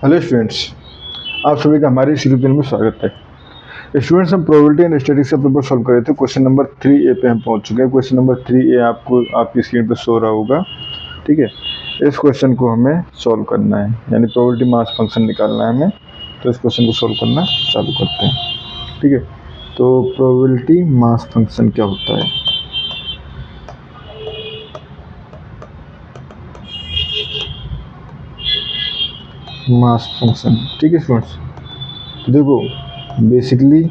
Hello students, आप सभी का हमारे इस यूट्यूब चैनल में स्वागत है। स्टूडेंट्स, हम प्रोबेबिलिटी एंड स्टैटिस्टिक्स का पेपर सॉल्व कर रहे थे। क्वेश्चन नंबर 3A पे हम पहुंच चुके हैं। क्वेश्चन नंबर 3A आपको आपकी स्क्रीन पर शो रहा होगा। ठीक है, इस क्वेश्चन को हमें सॉल्व करना है, यानी प्रोबेबिलिटी मास फंक्शन निकालना है हमें। तो इस क्वेश्चन को सॉल्व करना चालू करते हैं। ठीक है, तो प्रोबेबिलिटी मास फंक्शन क्या होता है? मास फंक्शन, ठीक है स्टूडेंट्स, देखो बेसिकली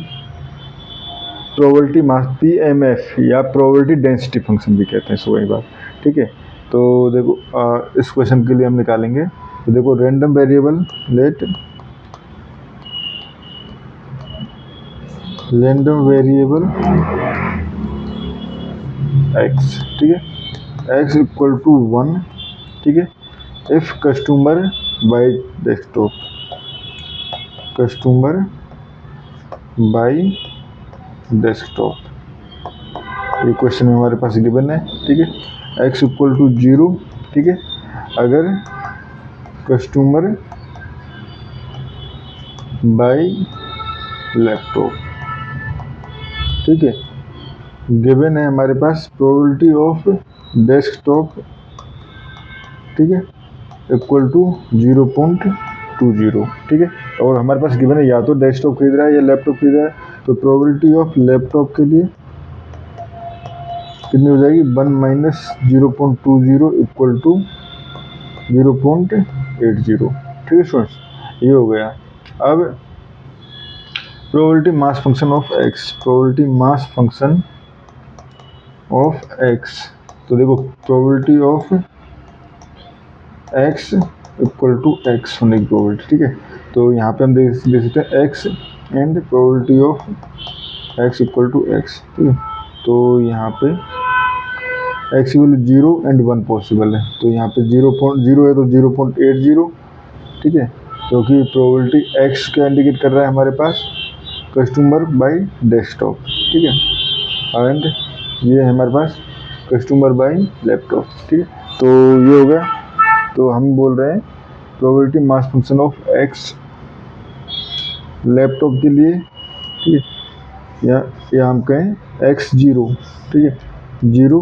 प्रोबेबिलिटी मास PMF या प्रोबेबिलिटी डेंसिटी फंक्शन भी कहते हैं इसको कई बार। ठीक है, तो देखो इस क्वेश्चन के लिए हम निकालेंगे। तो देखो random variable let random variable x, ठीक है, x इक्वल टू 1, ठीक है, if customer buy desktop, customer buy desktop, ये क्वेश्चन में हमारे पास गिवन है। ठीक है, x इक्वल टू 0, ठीक है, अगर कस्टमर बाय लैपटॉप, ठीक है, गिवन है हमारे पास प्रोबेबिलिटी ऑफ डेस्कटॉप, ठीक है, इक्वल टू 0.20, ठीक है, और हमारे पास गिवन है या तो डेस्कटॉप खरीद रहा है या लैपटॉप खरीद रहा है। तो प्रोबेबिलिटी ऑफ लैपटॉप के लिए कितनी हो जाएगी? 1 माइनस 0.20 इक्वल टू 0.80, ठीक है स्टूडेंट्स, ये हो गया। अब probability mass function of x, probability mass function of x, तो देखो probability of x equal to x होने की प्रोबेबिलिटी, ठीक है, तो यहाँ पे हम देख सकते हैं x and probability of x equal to x, ठीक है, तो यहाँ पे x की वैल्यू 0 एंड 1 पॉसिबल है, तो यहाँ पे 0.0 है तो 0.80, ठीक है, क्योंकि प्रोबेबिलिटी x क्या इंडिकेट कर रहा है हमारे पास? कस्टमर बाय डेस्कटॉप, ठीक है, एंड ये है हमारे पास कस्टमर बाय लैपटॉप, ठीक है, तो ये हो गया। तो हम बोल रहे हैं probability mass function of x laptop के लिए, ठीक है, या हम कहें x0, ठीक है, 0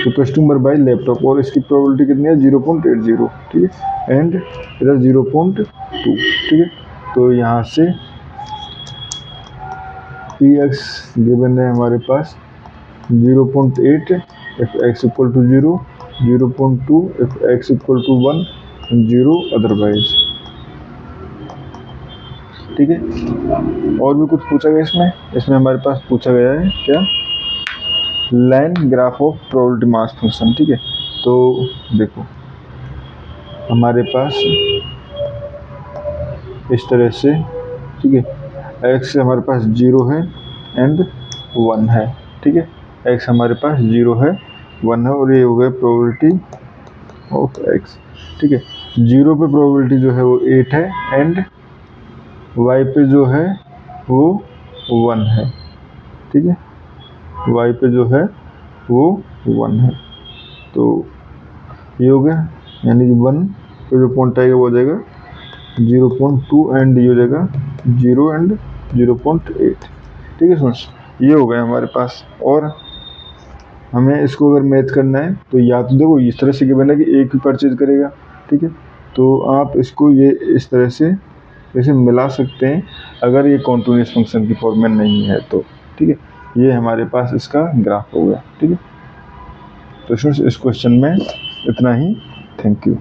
तो कस्टमर बाय लैपटॉप, और इसकी प्रोबेबिलिटी कितनी है? 0.80, ठीक है, एंड इधर 0.2, ठीक है, तो यहाँ से px गिवन है हमारे पास 0.8 if x equal to 0, 0.2 if x equal to 1, 0 otherwise, ठीक है। और भी कुछ पूछा गया इसमें हमारे पास पूछा गया है क्या? Line graph of probability mass function, ठीक है, तो देखो हमारे पास इस तरह से, ठीक है, x हमारे पास 0 है एंड 1 है, ठीक है, x हमारे पास 0 है 1 है, और ये हो गया प्रोबेबिलिटी ऑफ x, ठीक है। 0 पे प्रोबेबिलिटी जो है वो 8 है एंड y पे जो है वो 1 है, ठीक है, y पे जो है वो 1 है, तो ये हो गया, यानी कि 1 पे जो पॉइंट आएगा वो हो जाएगा 0.2 एंड ये हो जाएगा 0 एंड 0.8, ठीक है फ्रेंड्स, ये हो गया हमारे पास। और हमें इसको अगर मैच करना है तो या तो देखो इस तरह से गिवन है कि एक ही परचेज करेगा, ठीक है, तो आप इसको ये इस तरह से जैसे मिला सकते हैं अगर ये कॉन्टिन्यूअस फंक्शन की फॉर्म में नहीं है तो, ठीक है, ये हमारे पास इसका ग्राफ हो गया, ठीक है। तो स्टूडेंट्स इस क्वेश्चन में इतना ही, थैंक यू।